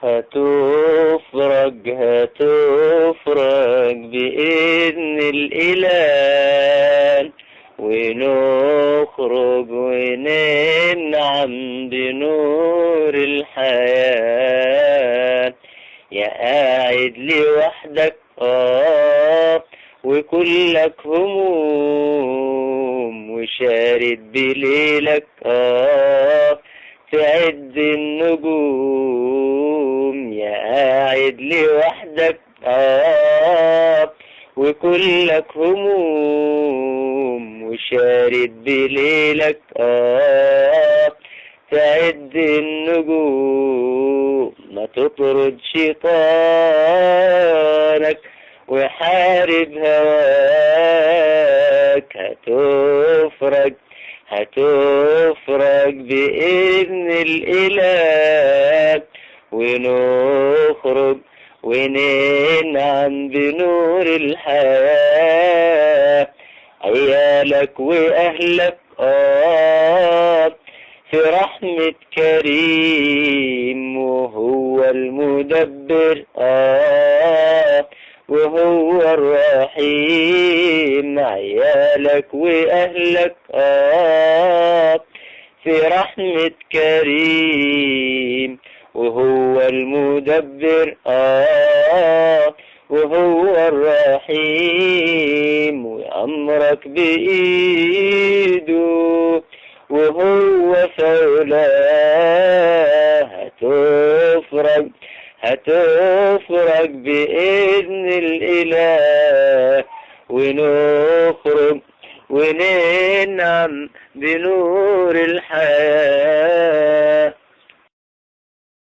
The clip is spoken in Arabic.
هتفرج بإذن الإله، ونخرج وننعم بنور الحياة. يا قاعد لوحدك وكلك هموم، وشارد بليلك في عد النجوم. يا قاعد لوحدك وكلك هموم، وشارد بليلك في عد النجوم. ما تطرد شيطانك وحارب هواك، هتفرج بإذن الإله، ونخرج وننعم بنور الحياة. عيالك وأهلك في رحمة كريم، وهو المدبر وهو الرحيم. عيالك وأهلك في رحمة كريم، وهو المدبر وهو الرحيم. وأمرك بإيده وهو فولاه، هتفرج بإذن الإله، ونخرج وننعم بنور الحياة.